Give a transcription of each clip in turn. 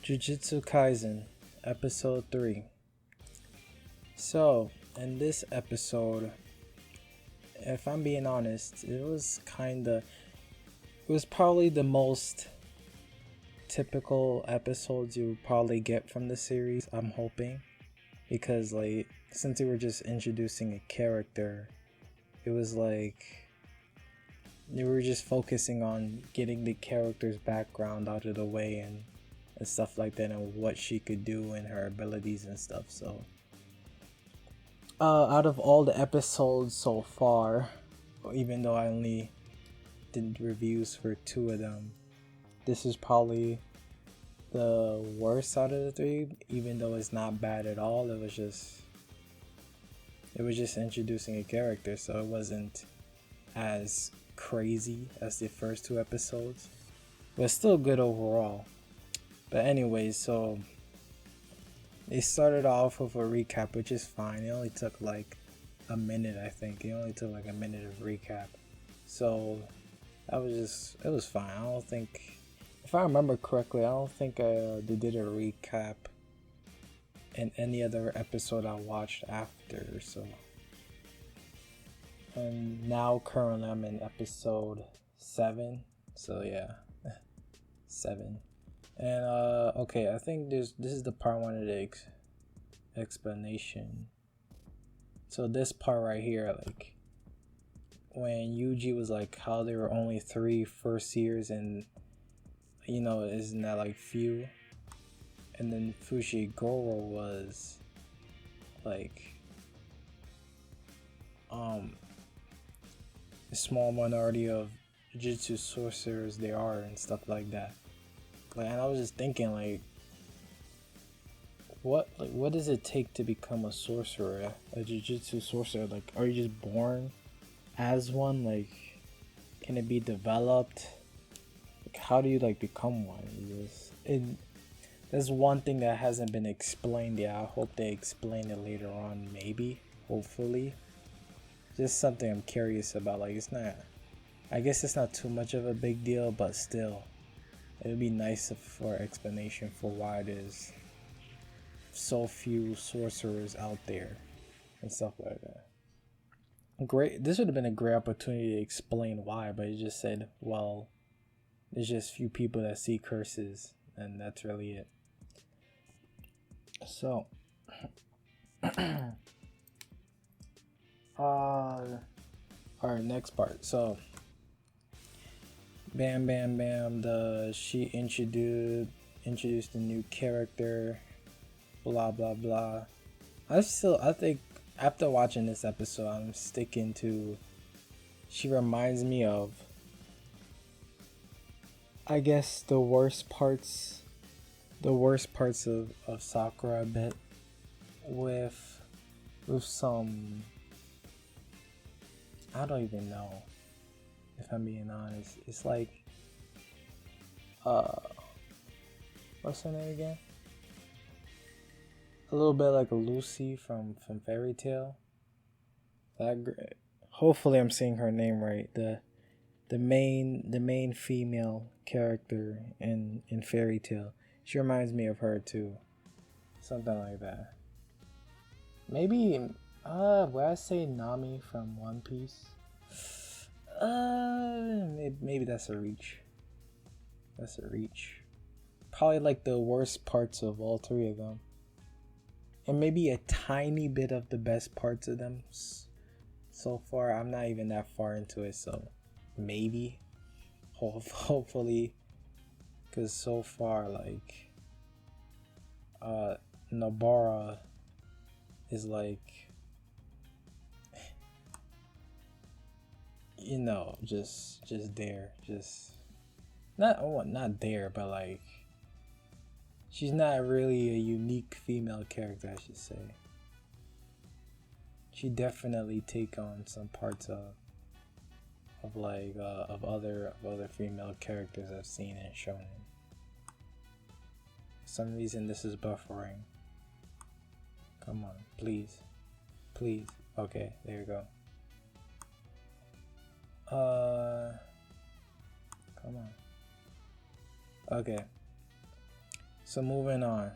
Jujutsu Kaisen, Episode 3. So, in this episode, if I'm being honest, it was probably the most typical episodes you would probably get from the series, I'm hoping. Because, since they were just introducing a character, it was like they were just focusing on getting the character's background out of the way and stuff like that, and what she could do and her abilities and stuff. So out of all the episodes so far, even though I only did reviews for 2 of them, this is probably the worst out of the 3, even though it's not bad at all. It was just introducing a character, so it wasn't as crazy as the first 2 episodes, but still good overall. But anyways, so they started off with a recap, which is fine. It only took like a minute, I think. It only took like a minute of recap. So it was fine. I don't think, if I remember correctly, I don't think they did a recap in any other episode I watched after. So, and now currently I'm in episode 7. So yeah, 7. And okay, I think this is the part I wanted to explanation. So this part right here, like when Yuji was like how there were only 3 first years, and isn't that like few? And then Fushiguro was like a small minority of Jujutsu sorcerers there are and stuff like that. And I was just thinking, what does it take to become a sorcerer, a Jujutsu sorcerer? Like, are you just born as one? Like, can it be developed? Like, how do you become one? There's one thing that hasn't been explained yet. I hope they explain it later on, maybe, hopefully. Just something I'm curious about. It's not, I guess it's not too much of a big deal, but still. It would be nice for explanation for why it is so few sorcerers out there and stuff like that. Great. This would have been a great opportunity to explain why, but it just said, well, there's just few people that see curses, and that's really it. So, alright, next part. So, bam, she introduced a new character, blah blah blah. I think after watching this episode, I'm sticking to, she reminds me of, I guess, the worst parts of Sakura a bit, with some, I don't even know, if I'm being honest. It's like, what's her name again? A little bit like Lucy from Fairy Tail. Hopefully I'm saying her name right. The main female character in Fairy Tail. She reminds me of her too. Something like that. Maybe would I say Nami from One Piece? Maybe that's a reach. Probably like the worst parts of all 3 of them, and maybe a tiny bit of the best parts of them so far. I'm not even that far into it, so maybe, hopefully, because so far, Nobara is just there, just not there, but she's not really a unique female character, I should say. She definitely take on some parts of other female characters I've seen and shown. For some reason this is buffering. Come on, please. Okay, there you go. Come on. Okay. So moving on.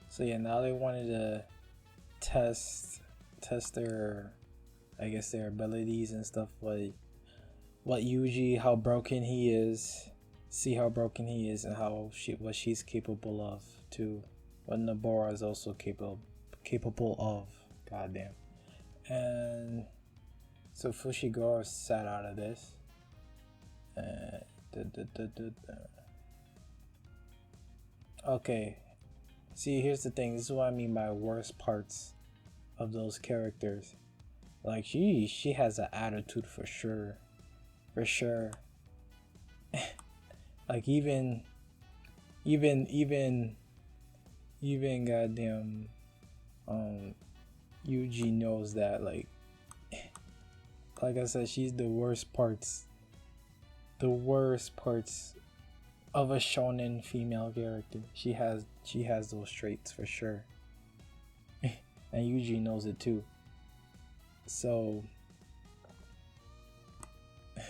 So yeah, now they wanted to test their, I guess, their abilities and stuff, like what Yuji, how broken he is, see how broken he is, and what she's capable of too. What Nobara is also capable of. Goddamn. And so Fushiguro sat out of this. Okay. See, here's the thing. This is what I mean by worst parts of those characters. Like she has an attitude for sure. For sure. Like even goddamn Yuji knows that, like I said, she's the worst parts of a shonen female character. She has those traits for sure. And Yuji knows it too. So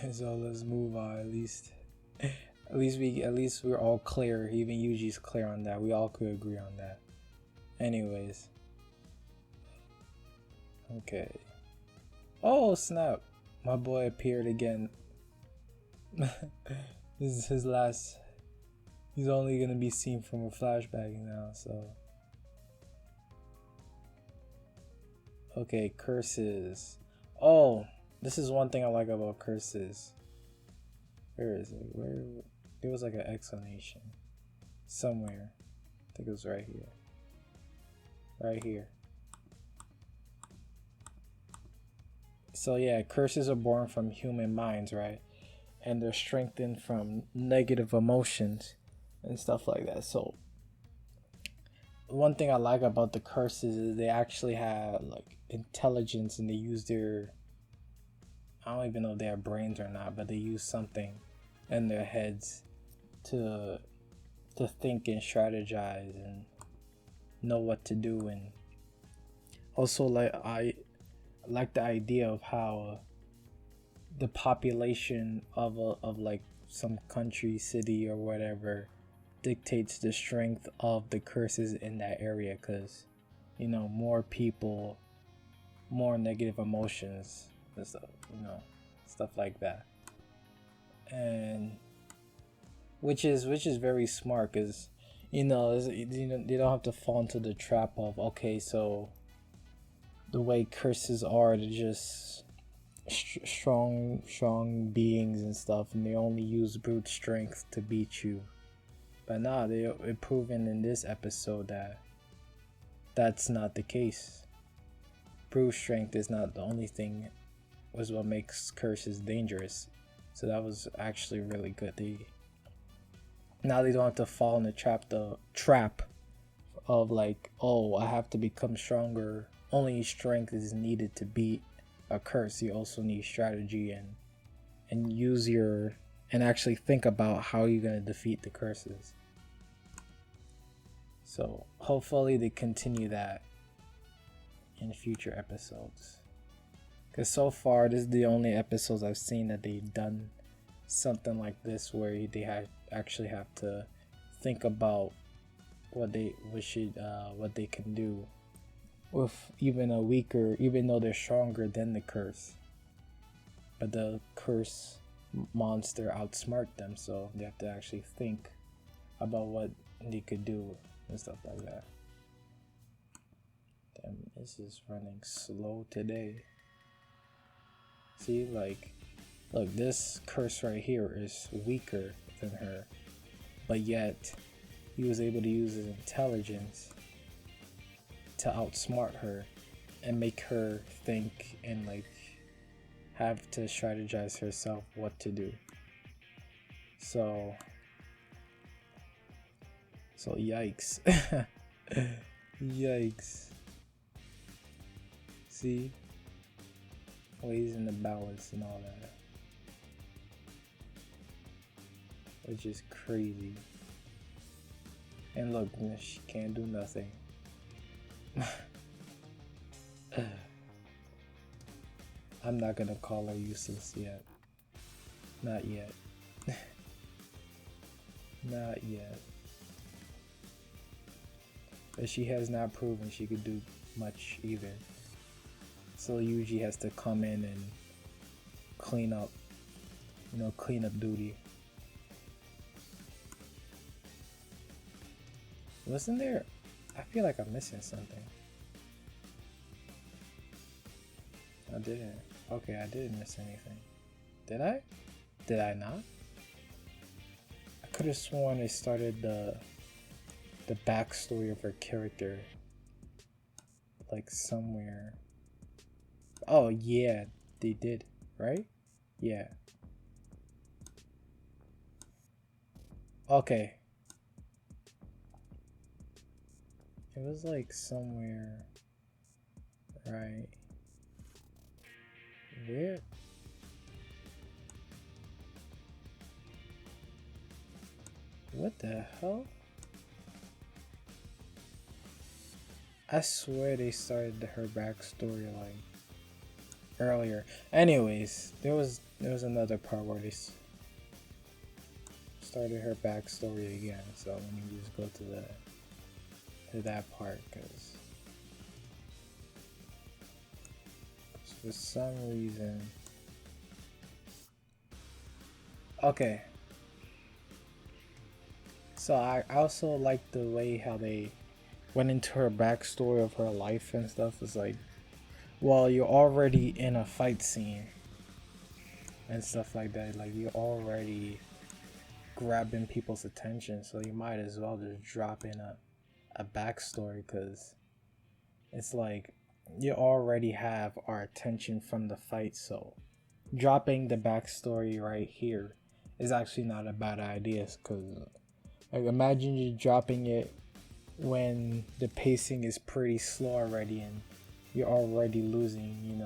let's move on. At least we're all clear. Even Yuji's clear on that. We all could agree on that. Anyways. Okay. Oh snap. My boy appeared again. This is his last. He's only gonna be seen from a flashback now, so. Okay, curses. Oh, this is one thing I like about curses. Where is it? Where? There was like an explanation somewhere. I think it was right here. Right here. So yeah, curses are born from human minds, right? And they're strengthened from negative emotions and stuff like that. So one thing I like about the curses is they actually have like intelligence, and they use their, I don't even know if they have brains or not, but they use something in their heads to think and strategize and know what to do. And also, like, I like the idea of how the population of like some country, city, or whatever dictates the strength of the curses in that area, because you know, more people, more negative emotions and stuff, you know, stuff like that. And which is very smart, because you know, they don't have to fall into the trap of, okay, so the way curses are, they're just strong beings and stuff, and they only use brute strength to beat you. But nah, they're proven in this episode that that's not the case. Brute strength is not the only thing, was what makes curses dangerous. So that was actually really good. Now they don't have to fall in the trap of like, oh, I have to become stronger. Only strength is needed to beat a curse. You also need strategy and use your, and actually think about how you're gonna defeat the curses. So hopefully they continue that in future episodes. Because so far, this is the only episodes I've seen that they've done something like this, where they actually have to think about what they can do with even a weaker, even though they're stronger than the curse. But the curse monster outsmart them, so they have to actually think about what they could do and stuff like that. Damn, this is running slow today. See, like, look, this curse right here is weaker than her, but yet he was able to use his intelligence to outsmart her and make her think and like have to strategize herself what to do. So yikes. Yikes. See, ways in the balance and all that, which is crazy. And look, she can't do nothing. I'm not gonna call her useless yet. Not yet. Not yet. but she has not proven she could do much either. So Yuji has to come in and clean up, clean up duty. Wasn't there? I feel like I'm missing something. I didn't. Okay, I didn't miss anything. Did I? Did I not? I could have sworn they started the backstory of her character like somewhere. Oh yeah, they did, right? Yeah. Okay. It was like somewhere, right? Where? What the hell? I swear they started her backstory like earlier. Anyways, there was another part where they started her backstory again. So let me just go to that part, because for some reason. Okay. So I also like the way how they went into her backstory of her life and stuff. It's like, well, you're already in a fight scene and stuff like that. Like, you're already grabbing people's attention, so you might as well just drop in a backstory, because it's like you already have our attention from the fight. So dropping the backstory right here is actually not a bad idea, because like, imagine you dropping it when the pacing is pretty slow already and you're already losing,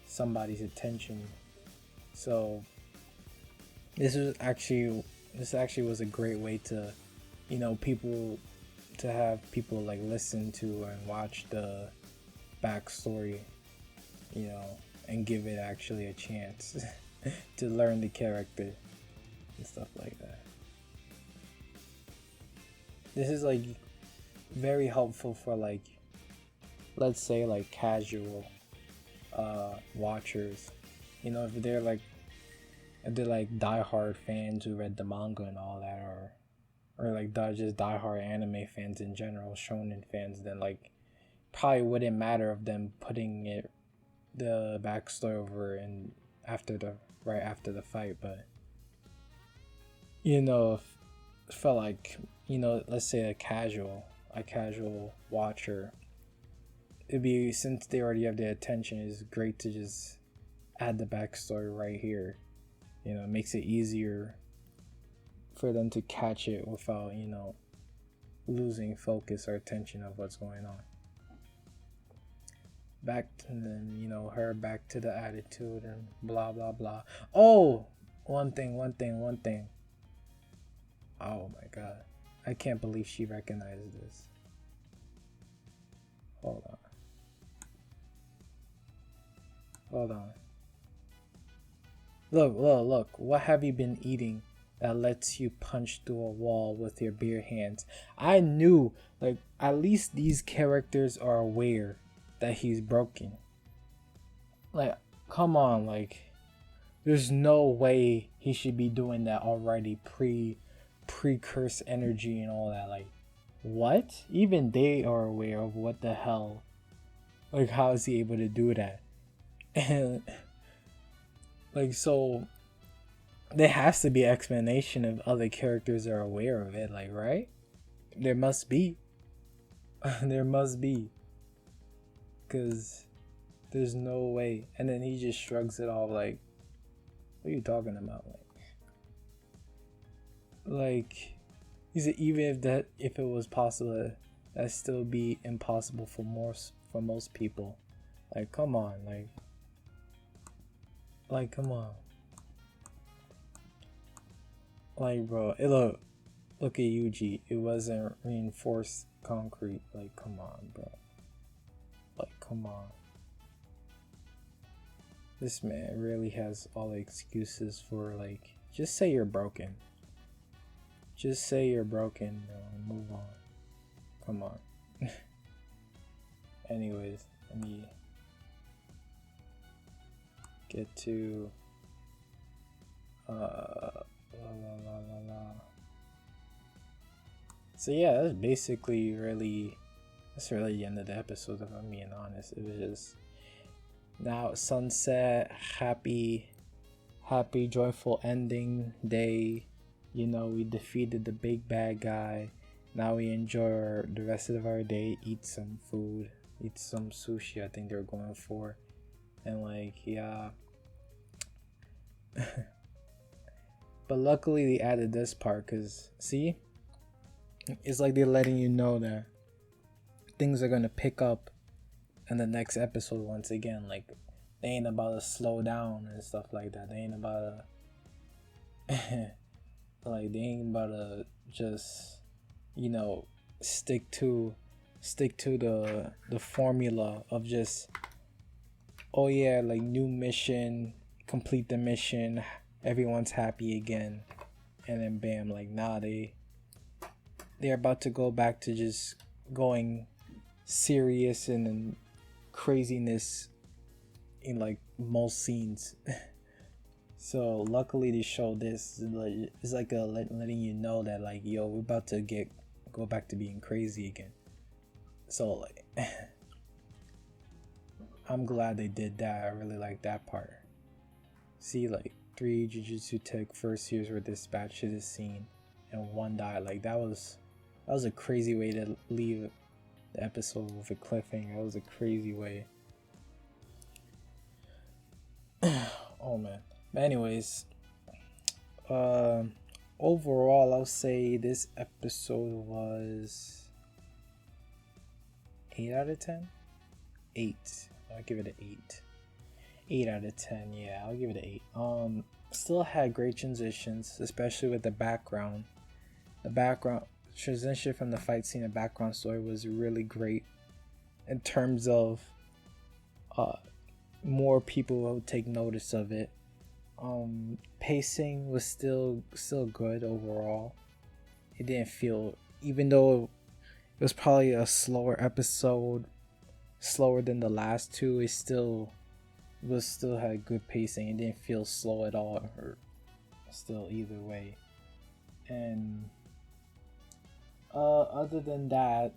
somebody's attention. So this actually was a great way to, have people like listen to and watch the backstory, and give it actually a chance to learn the character and stuff like that. This is like very helpful for like, let's say like casual watchers, if they're like diehard fans who read the manga and all that, or like just diehard anime fans in general, shonen fans, then like probably wouldn't matter of them putting the backstory over and right after the fight. But felt like, let's say a casual watcher, it'd be, since they already have their attention, it's great to just add the backstory right here. It makes it easier for them to catch it without, losing focus or attention of what's going on. Back to then, her back to the attitude and blah blah blah. Oh, one thing. Oh my god, I can't believe she recognized this. Hold on. Look, what have you been eating that lets you punch through a wall with your bare hands? I knew, like, at least these characters are aware that he's broken. Like, come on, like, there's no way he should be doing that already, pre-curse energy and all that. Like, what? Even they are aware of what the hell. Like, how is he able to do that? And like, so there has to be an explanation if other characters are aware of it, like, right? There must be. There must be. Because there's no way. And then he just shrugs it off like, what are you talking about? Like, he said even if it was possible, that'd still be impossible for most people. Like, come on, like come on. Like, bro, look at Yuji. It wasn't reinforced concrete. Like, come on, bro. Like, come on. This man really has all the excuses for, like, just say you're broken. Just say you're broken, bro, and move on. Come on. Anyways, let me get to So yeah, that's really the end of the episode, if I'm being honest. It was just now sunset, happy, joyful ending day. You know, we defeated the big bad guy. Now we enjoy the rest of our day, eat some food, eat some sushi, I think they're going for. And like, yeah. But luckily they added this part, because see, it's like they're letting you know that things are gonna pick up in the next episode once again. Like, they ain't about to slow down and stuff like that. They ain't about to like, they ain't about to just, you know, stick to the formula of just, oh yeah, like, new mission, complete the mission, everyone's happy again, and then bam. Like, nah, they're about to go back to just going serious and craziness in like most scenes. So luckily they showed this. It's like letting you know that, like, yo, we're about to go back to being crazy again. So like, I'm glad they did that. I really like that part. See, like, 3 Jujutsu Tech first years were dispatched to this scene and 1 died. Like, that was a crazy way to leave the episode with a cliffhanger. That was a crazy way. Oh man. But anyways, overall, I'll say this episode was 8 out of 10. 8. I'll give it an 8. 8 out of 10. Yeah, I'll give it an 8. Still had great transitions, especially with the background. The background transition from the fight scene and background story was really great in terms of more people will take notice of it. Pacing was still good overall. It didn't feel, even though it was probably a slower episode, slower than the last 2, it still had good pacing. It didn't feel slow at all, or still either way. And other than that,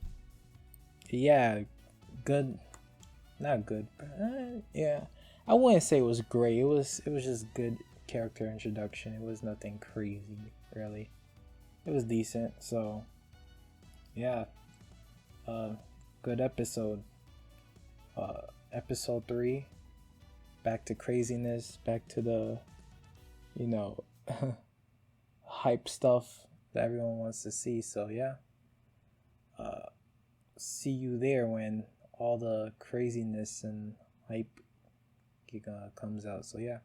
yeah, good, not good, yeah, I wouldn't say it was great. It was just good character introduction. It was nothing crazy, really. It was decent. So yeah, good episode. Episode 3, back to craziness, back to the, you know, hype stuff that everyone wants to see. So yeah, see you there when all the craziness and hype comes out. So yeah.